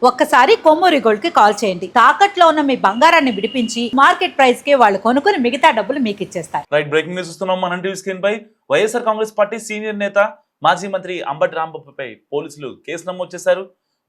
ఒక్కసారి కొమ్మూరి గోల్డ్ కి కాల్ చేయండి. తాకట్లో ఉన్న మీ బంగారాన్ని విడిపించి మార్కెట్ ప్రైస్ కి వాళ్ళు కొనుక్కుని మిగతా డబ్బులు మీకు ఇచ్చేస్తారు. రైట్, బ్రేకింగ్ న్యూస్ చూస్తున్నాం మన టీవీ స్క్రీన్ పై. వైఎస్ఆర్ కాంగ్రెస్ పార్టీ సీనియర్ నేత మాజీ మంత్రి అంబటి రాంబాబుపై పోలీసులు కేసు నమోదు చేశారు.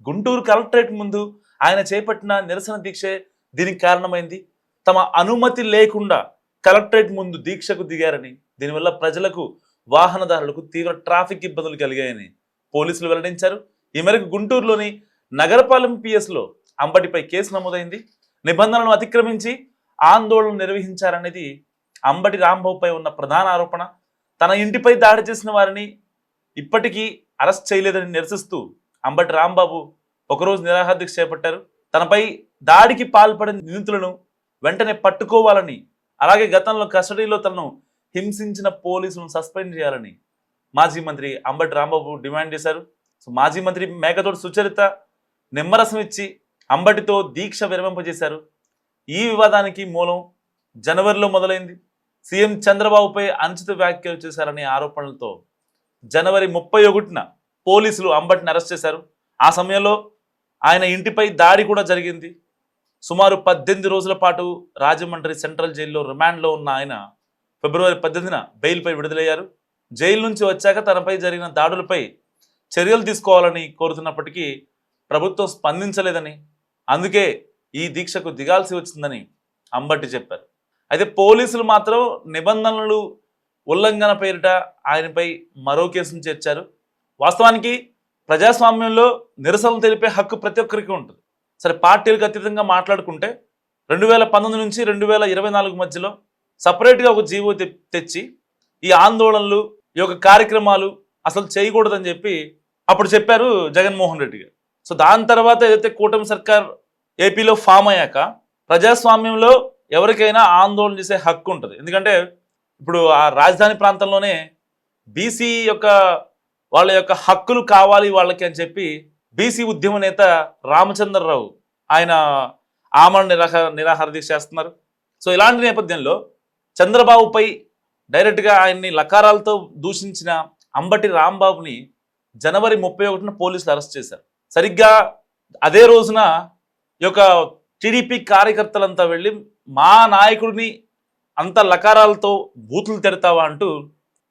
గుంటూరు కలెక్టరేట్ ముందు ఆయన చేపట్టిన నిరసన దీక్షే దీనికి కారణమైంది. తమ అనుమతి లేకుండా కలెక్టరేట్ ముందు దీక్షకు దిగారని, దీనివల్ల ప్రజలకు వాహనదారులకు తీవ్ర ట్రాఫిక్ ఇబ్బందులు కలిగాయని పోలీసులు వెల్లడించారు. ఈ మేరకు గుంటూరులోని నగరపాలెం పిఎస్లో అంబటిపై కేసు నమోదైంది. నిబంధనలను అతిక్రమించి ఆందోళన నిర్వహించారనేది అంబటి రాంబాబుపై ఉన్న ప్రధాన ఆరోపణ. తన ఇంటిపై దాడి చేసిన వారిని ఇప్పటికీ అరెస్ట్ చేయలేదని నిరసిస్తూ అంబటి రాంబాబు ఒకరోజు నిరాహార దీక్ష చేపట్టారు. తనపై దాడికి పాల్పడిన నిందితులను వెంటనే పట్టుకోవాలని, అలాగే గతంలో కస్టడీలో తనను హింసించిన పోలీసులను సస్పెండ్ చేయాలని మాజీ మంత్రి అంబటి రాంబాబు డిమాండ్ చేశారు. సో మాజీ మంత్రి మేకతోటి సుచరిత నిమ్మరసం ఇచ్చి అంబటితో దీక్ష విరమింపజేశారు. ఈ వివాదానికి మూలం జనవరిలో మొదలైంది. సీఎం చంద్రబాబుపై అనుచిత వ్యాఖ్యలు చేశారనే ఆరోపణలతో జనవరి 31న పోలీసులు అంబటిని అరెస్ట్ చేశారు. ఆ సమయంలో ఆయన ఇంటిపై దాడి కూడా జరిగింది. సుమారు 18 రోజుల పాటు రాజమండ్రి సెంట్రల్ జైల్లో రిమాండ్లో ఉన్న ఆయన ఫిబ్రవరి 18న బెయిల్పై విడుదలయ్యారు. జైలు నుంచి వచ్చాక తనపై జరిగిన దాడులపై చర్యలు తీసుకోవాలని కోరుతున్నప్పటికీ ప్రభుత్వం స్పందించలేదని, అందుకే ఈ దీక్షకు దిగాల్సి వచ్చిందని అంబటి చెప్పారు. అయితే పోలీసులు మాత్రం నిబంధనలు ఉల్లంఘన పేరిట ఆయనపై మరో కేసును చేర్చారు. వాస్తవానికి ప్రజాస్వామ్యంలో నిరసనలు తెలిపే హక్కు ప్రతి ఒక్కరికి ఉంటుంది. సరే, పార్టీలకు అతీతంగా మాట్లాడుకుంటే 2019 నుంచి 2024 మధ్యలో సపరేట్గా ఒక జీవో తెచ్చి ఈ ఆందోళనలు, ఈ యొక్క కార్యక్రమాలు అసలు చేయకూడదని చెప్పి అప్పుడు చెప్పారు జగన్మోహన్ రెడ్డి గారు. సో దాని తర్వాత ఏదైతే కూటమి సర్కార్ ఏపీలో ఫామ్ అయ్యాక ప్రజాస్వామ్యంలో ఎవరికైనా ఆందోళన చేసే హక్కు ఉంటుంది. ఎందుకంటే ఇప్పుడు ఆ రాజధాని ప్రాంతంలోనే బీసీ యొక్క వాళ్ళ యొక్క హక్కులు కావాలి వాళ్ళకి అని చెప్పి బీసీ ఉద్యమ నేత రామచంద్రరావు ఆయన ఆమరణ నిరాహార దీక్ష చేస్తున్నారు. సో ఇలాంటి నేపథ్యంలో చంద్రబాబుపై డైరెక్ట్గా ఆయన్ని లకారాలతో దూషించిన అంబటి రాంబాబుని జనవరి 31న పోలీసులు అరెస్ట్ చేశారు. సరిగ్గా అదే రోజున ఈ యొక్క టీడీపీ కార్యకర్తలంతా వెళ్ళి మా నాయకుడిని అంత లకారాలతో బూతులు తెడతావా అంటూ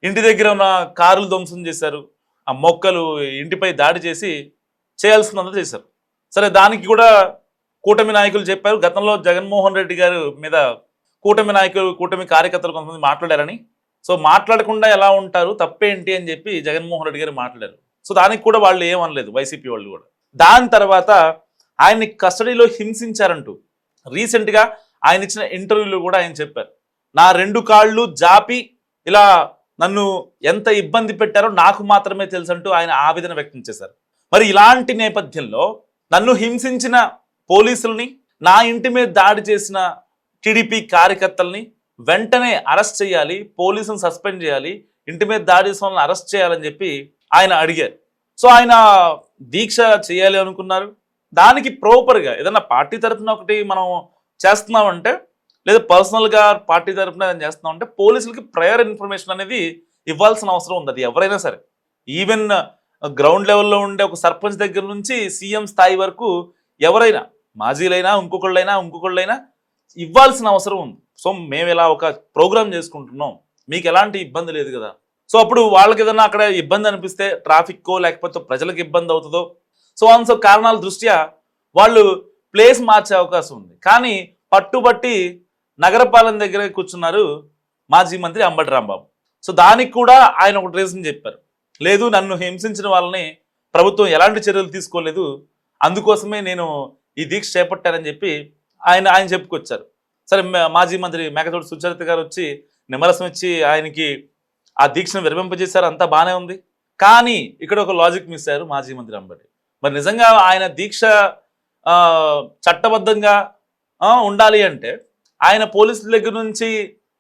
ఇంటి దగ్గర ఉన్న కారులు ధ్వంసం చేశారు. ఆ మొక్కలు ఇంటిపై దాడి చేసి చేయాల్సినంత చేశారు. సరే, దానికి కూడా కూటమి నాయకులు చెప్పారు. గతంలో జగన్మోహన్ రెడ్డి గారి మీద కూటమి కార్యకర్తలు కొంతమంది మాట్లాడారని, సో మాట్లాడకుండా ఎలా ఉంటారు, తప్పేంటి అని చెప్పి జగన్మోహన్ రెడ్డి గారు మాట్లాడారు. సో దానికి కూడా వాళ్ళు ఏమనలేదు, వైసీపీ వాళ్ళు కూడా. దాని తర్వాత ఆయన్ని కస్టడీలో హింసించారంటూ రీసెంట్గా ఆయన ఇచ్చిన ఇంటర్వ్యూలో కూడా ఆయన చెప్పారు. నా 2 కాళ్ళు జాపి ఇలా నన్ను ఎంత ఇబ్బంది పెట్టారో నాకు మాత్రమే తెలుసు అంటూ ఆయన ఆవేదన వ్యక్తం చేశారు. మరి ఇలాంటి నేపథ్యంలో నన్ను హింసించిన పోలీసుల్ని, నా ఇంటి మీద దాడి చేసిన టీడీపీ కార్యకర్తల్ని వెంటనే అరెస్ట్ చేయాలి, పోలీసులను సస్పెండ్ చేయాలి, ఇంటి మీద దాడి చేసిన వాళ్ళని అరెస్ట్ చేయాలని చెప్పి ఆయన అడిగారు. సో ఆయన దీక్ష చేయాలి అనుకున్నారు. దానికి ప్రాపర్గా ఏదన్నా పార్టీ తరఫున ఒకటి మనం చేస్తున్నామంటే, లేదా పర్సనల్గా పార్టీ తరఫున ఏదైనా చేస్తున్నామంటే పోలీసులకి ప్రయర్ ఇన్ఫర్మేషన్ అనేది ఇవ్వాల్సిన అవసరం ఉంది. అది ఎవరైనా సరే, ఈవెన్ గ్రౌండ్ లెవెల్లో ఉండే ఒక సర్పంచ్ దగ్గర నుంచి సీఎం స్థాయి వరకు ఎవరైనా, మాజీలైనా ఇంకొకళ్ళైనా ఇవ్వాల్సిన అవసరం ఉంది. సో మేము ఇలా ఒక ప్రోగ్రామ్ చేసుకుంటున్నాం, మీకు ఎలాంటి ఇబ్బంది లేదు కదా. సో అప్పుడు వాళ్ళకి ఏదైనా అక్కడ ఇబ్బంది అనిపిస్తే, ట్రాఫిక్కో లేకపోతే ప్రజలకు ఇబ్బంది అవుతుందో, సో కారణాల దృష్ట్యా వాళ్ళు ప్లేస్ మార్చే అవకాశం ఉంది. కానీ పట్టుబట్టి నగరపాలెం దగ్గర కూర్చున్నారు మాజీ మంత్రి అంబటి రాంబాబు. సో దానికి కూడా ఆయన ఒక రీజన్ చెప్పారు. లేదు, నన్ను హింసించిన వాళ్ళని ప్రభుత్వం ఎలాంటి చర్యలు తీసుకోలేదు, అందుకోసమే నేను ఈ దీక్ష చేపట్టానని చెప్పి ఆయన చెప్పుకొచ్చారు. సరే, మాజీ మంత్రి మేకతోటి సుచరిత గారు వచ్చి నిమ్మరసం ఇచ్చి ఆయనకి ఆ దీక్షను విరమింపజేశారు. అంతా బాగానే ఉంది. కానీ ఇక్కడ ఒక లాజిక్ మిస్ అయ్యారు మాజీ మంత్రి అంబటి. మరి నిజంగా ఆయన దీక్ష చట్టబద్ధంగా ఉండాలి అంటే ఆయన పోలీసుల దగ్గర నుంచి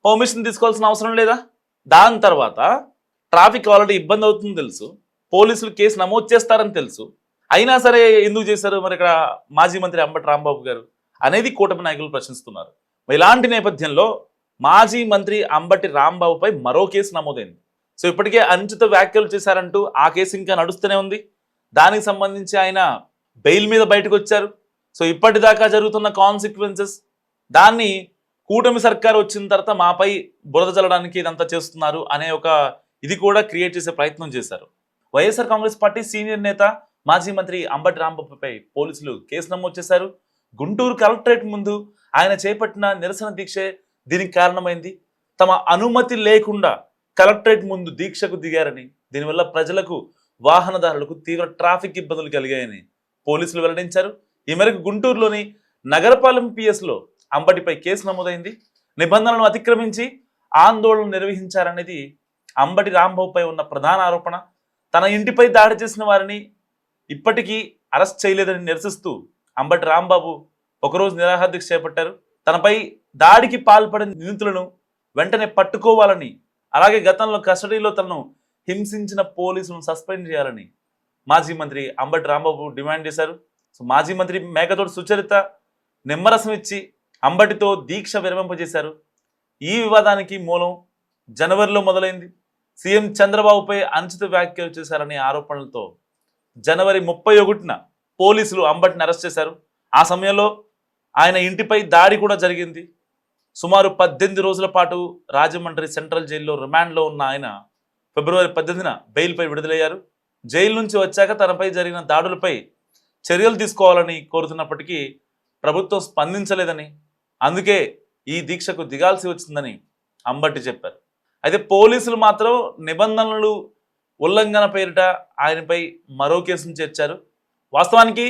పర్మిషన్ తీసుకోవాల్సిన అవసరం లేదా? దాని తర్వాత ట్రాఫిక్ ఆల్రెడీ ఇబ్బంది అవుతుందని తెలుసు, పోలీసులు కేసు నమోదు చేస్తారని తెలుసు, అయినా సరే ఎందుకు చేశారు మరి ఇక్కడ మాజీ మంత్రి అంబటి రాంబాబు గారు అనేది కూటమి నాయకులు ప్రశ్నిస్తున్నారు. ఇలాంటి నేపథ్యంలో మాజీ మంత్రి అంబటి రాంబాబుపై మరో కేసు నమోదైంది. సో ఇప్పటికే అనుచిత వ్యాఖ్యలు చేశారంటూ ఆ కేసు ఇంకా నడుస్తూనే ఉంది. దానికి సంబంధించి ఆయన బెయిల్ మీద బయటకు వచ్చారు. సో ఇప్పటిదాకా జరుగుతున్న కాన్సిక్వెన్సెస్ దాన్ని కూటమి సర్కార్ వచ్చిన తర్వాత మాపై బురద చల్లడానికి ఇదంతా చేస్తున్నారు అనే ఒక ఇది కూడా క్రియేట్ చేసే ప్రయత్నం చేశారు. వైఎస్ఆర్ కాంగ్రెస్ పార్టీ సీనియర్ నేత మాజీ మంత్రి అంబటి రాంబాబుపై పోలీసులు కేసు నమోదు చేశారు. గుంటూరు కలెక్టరేట్ ముందు ఆయన చేపట్టిన నిరసన దీక్షే దీనికి కారణమైంది. తమ అనుమతి లేకుండా కలెక్టరేట్ ముందు దీక్షకు దిగారని, దీనివల్ల ప్రజలకు వాహనదారులకు తీవ్ర ట్రాఫిక్ ఇబ్బందులు కలిగాయని పోలీసులు వెల్లడించారు. ఈ మేరకు గుంటూరులోని నగరపాలెం పిఎస్లో అంబటిపై కేసు నమోదైంది. నిబంధనలను అతిక్రమించి ఆందోళన నిర్వహించారనేది అంబటి రాంబాబుపై ఉన్న ప్రధాన ఆరోపణ. తన ఇంటిపై దాడి చేసిన వారిని ఇప్పటికీ అరెస్ట్ చేయలేదని నిరసిస్తూ అంబటి రాంబాబు ఒకరోజు నిరాహార దీక్ష చేపట్టారు. తనపై దాడికి పాల్పడిన నిందితులను వెంటనే పట్టుకోవాలని, అలాగే గతంలో కస్టడీలో తనను హింసించిన పోలీసులను సస్పెండ్ చేయాలని మాజీ మంత్రి అంబటి రాంబాబు డిమాండ్ చేశారు. సో మాజీ మంత్రి మేకతోటి సుచరిత నిమ్మరసం ఇచ్చి అంబటితో దీక్ష విరమింపజేశారు. ఈ వివాదానికి మూలం జనవరిలో మొదలైంది. సీఎం చంద్రబాబుపై అనుచిత వ్యాఖ్యలు చేశారనే ఆరోపణలతో జనవరి 31న పోలీసులు అంబటిని అరెస్ట్ చేశారు. ఆ సమయంలో ఆయన ఇంటిపై దాడి కూడా జరిగింది. సుమారు 18 రోజుల పాటు రాజమండ్రి సెంట్రల్ జైల్లో రిమాండ్లో ఉన్న ఆయన ఫిబ్రవరి 18న బెయిల్పై విడుదలయ్యారు. జైలు నుంచి వచ్చాక తనపై జరిగిన దాడులపై చర్యలు తీసుకోవాలని కోరుతున్నప్పటికీ ప్రభుత్వం స్పందించలేదని, అందుకే ఈ దీక్షకు దిగాల్సి వచ్చిందని అంబటి చెప్పారు. అయితే పోలీసులు మాత్రం నిబంధనలు ఉల్లంఘన పేరిట ఆయనపై మరో కేసును చేర్చారు. వాస్తవానికి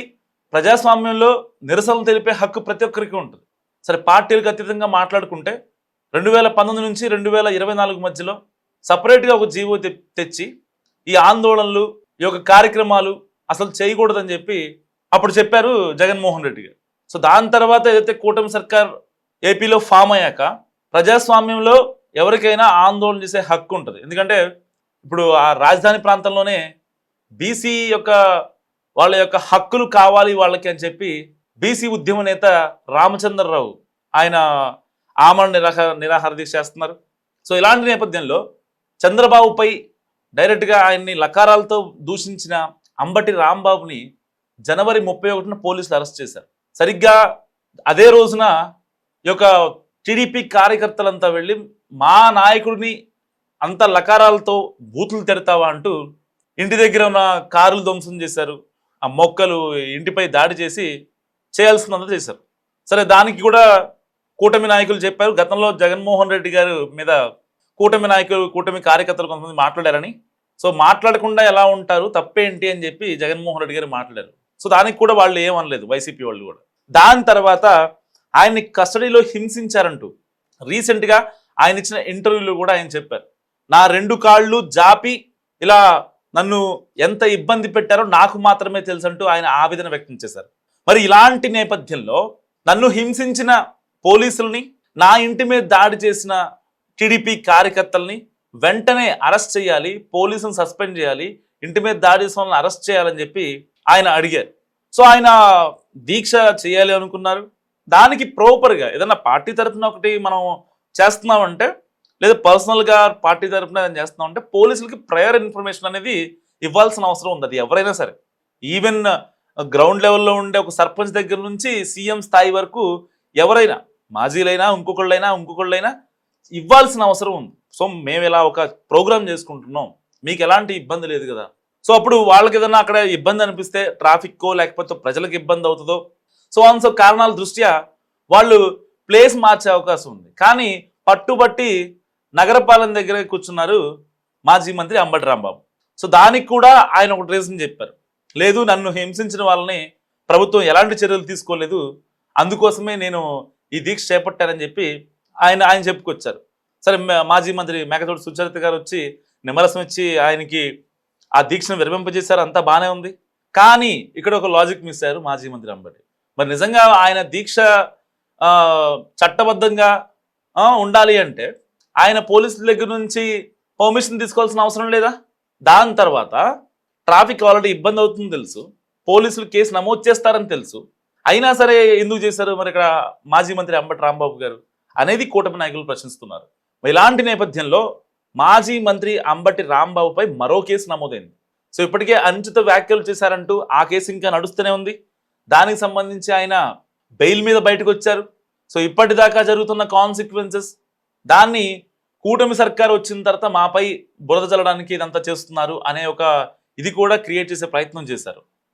ప్రజాస్వామ్యంలో నిరసనలు తెలిపే హక్కు ప్రతి ఒక్కరికి ఉంటుంది. సరే, పార్టీలకు అతీతంగా మాట్లాడుకుంటే 2019 నుంచి 2024 మధ్యలో సపరేట్గా ఒక జీవో తెచ్చి ఈ ఆందోళనలు, ఈ యొక్క కార్యక్రమాలు అసలు చేయకూడదని చెప్పి అప్పుడు చెప్పారు జగన్మోహన్ రెడ్డి గారు. సో దాని తర్వాత ఏదైతే కూటమి సర్కార్ ఏపీలో ఫామ్ అయ్యాక ప్రజాస్వామ్యంలో ఎవరికైనా ఆందోళన చేసే హక్కు ఉంటుంది. ఎందుకంటే ఇప్పుడు ఆ రాజధాని ప్రాంతంలోనే బీసీ యొక్క వాళ్ళ యొక్క హక్కులు కావాలి వాళ్ళకి అని చెప్పి బీసీ ఉద్యమ నేత రామచంద్రరావు ఆయన ఆమరణ నిరాహార దీక్ష చేస్తున్నారు. సో ఇలాంటి నేపథ్యంలో చంద్రబాబుపై డైరెక్ట్గా ఆయన్ని లకారాలతో దూషించిన అంబటి రాంబాబుని జనవరి 31న పోలీసులు అరెస్ట్ చేశారు. సరిగ్గా అదే రోజున ఈ యొక్క టీడీపీ కార్యకర్తలంతా వెళ్ళి మా నాయకుడిని అంత లకారాలతో బూతులు తెడతావా అంటూ ఇంటి దగ్గర ఉన్న కారులు ధ్వంసం చేశారు. ఆ మొక్కలు ఇంటిపై దాడి చేసి చేయాల్సినంత చేశారు. సరే, దానికి కూడా కూటమి నాయకులు చెప్పారు. గతంలో జగన్మోహన్ రెడ్డి గారు మీద కూటమి కార్యకర్తలు కొంతమంది మాట్లాడారని, సో మాట్లాడకుండా ఎలా ఉంటారు, తప్పేంటి అని చెప్పి జగన్మోహన్ రెడ్డి గారు మాట్లాడారు. సో దానికి కూడా వాళ్ళు ఏమనలేదు, వైసీపీ వాళ్ళు కూడా. దాని తర్వాత ఆయన్ని కస్టడీలో హింసించారంటూ రీసెంట్గా ఆయన ఇచ్చిన ఇంటర్వ్యూలో కూడా ఆయన చెప్పారు. నా 2 కాళ్ళు జాపి ఇలా నన్ను ఎంత ఇబ్బంది పెట్టారో నాకు మాత్రమే తెలుసు అంటూ ఆయన ఆవేదన వ్యక్తం చేశారు. మరి ఇలాంటి నేపథ్యంలో నన్ను హింసించిన పోలీసుల్ని, నా ఇంటి మీద దాడి చేసిన టీడీపీ కార్యకర్తల్ని వెంటనే అరెస్ట్ చేయాలి, పోలీసులను సస్పెండ్ చేయాలి, ఇంటి మీద దాడి చేసిన వాళ్ళని అరెస్ట్ చేయాలని చెప్పి ఆయన అడిగారు. సో ఆయన దీక్ష చేయాలి అనుకున్నారు. దానికి ప్రాపర్గా ఏదన్నా పార్టీ తరఫున ఒకటి మనం చేస్తున్నామంటే, లేదా పర్సనల్గా పార్టీ తరఫున ఏదైనా చేస్తున్నామంటే పోలీసులకి ప్రయర్ ఇన్ఫర్మేషన్ అనేది ఇవ్వాల్సిన అవసరం ఉంది. అది ఎవరైనా సరే, ఈవెన్ గ్రౌండ్ లెవెల్లో ఉండే ఒక సర్పంచ్ దగ్గర నుంచి సీఎం స్థాయి వరకు ఎవరైనా, మాజీలైనా ఇంకొకళ్ళైనా ఇవ్వాల్సిన అవసరం ఉంది. సో మేము ఇలా ఒక ప్రోగ్రామ్ చేసుకుంటున్నాం, మీకు ఎలాంటి ఇబ్బంది లేదు కదా. సో అప్పుడు వాళ్ళకి ఏదైనా అక్కడ ఇబ్బంది అనిపిస్తే, ట్రాఫిక్కో లేకపోతే ప్రజలకు ఇబ్బంది అవుతుందో, సో కారణాల దృష్ట్యా వాళ్ళు ప్లేస్ మార్చే అవకాశం ఉంది. కానీ పట్టుబట్టి నగరపాలెం దగ్గర కూర్చున్నారు మాజీ మంత్రి అంబటి రాంబాబు. సో దానికి కూడా ఆయన ఒక రీజన్ చెప్పారు. లేదు, నన్ను హింసించిన వాళ్ళని ప్రభుత్వం ఎలాంటి చర్యలు తీసుకోలేదు, అందుకోసమే నేను ఈ దీక్ష చేపట్టారని చెప్పి ఆయన చెప్పుకొచ్చారు. సరే, మాజీ మంత్రి మేకతోటి సుచరిత గారు వచ్చి నిమ్మరసం ఇచ్చి ఆయనకి ఆ దీక్షను విరమింపజేశారు, అంతా బాగానే ఉంది. కానీ ఇక్కడ ఒక లాజిక్ మిస్ అయ్యారు మాజీ మంత్రి అంబటి. మరి నిజంగా ఆయన దీక్ష చట్టబద్ధంగా ఉండాలి అంటే ఆయన పోలీసుల దగ్గర నుంచి పర్మిషన్ తీసుకోవాల్సిన అవసరం లేదా? దాని తర్వాత ట్రాఫిక్ ఆల్రెడీ ఇబ్బంది అవుతుంది తెలుసు, పోలీసులు కేసు నమోదు చేస్తారని తెలుసు, అయినా సరే ఎందుకు చేశారు మరి ఇక్కడ మాజీ మంత్రి అంబటి రాంబాబు గారు అనేది కూటమి నాయకులు ప్రశ్నిస్తున్నారు. ఇలాంటి నేపథ్యంలో మాజీ మంత్రి అంబటి రాంబాబుపై మరో కేసు నమోదైంది. సో ఇప్పటికే అనుచిత వ్యాఖ్యలు చేశారంటూ ఆ కేసు ఇంకా నడుస్తూనే ఉంది. దానికి సంబంధించి ఆయన బెయిల్ మీద బయటకు వచ్చారు. సో ఇప్పటిదాకా జరుగుతున్న కాన్సిక్వెన్సెస్, దాన్ని కూటమి సర్కార్ వచ్చిన తర్వాత మాపై బురద చల్లడానికి ఇదంతా చేస్తున్నారు అనే ఒక ఇది కూడా క్రియేట్ చేసే ప్రయత్నం చేశారు.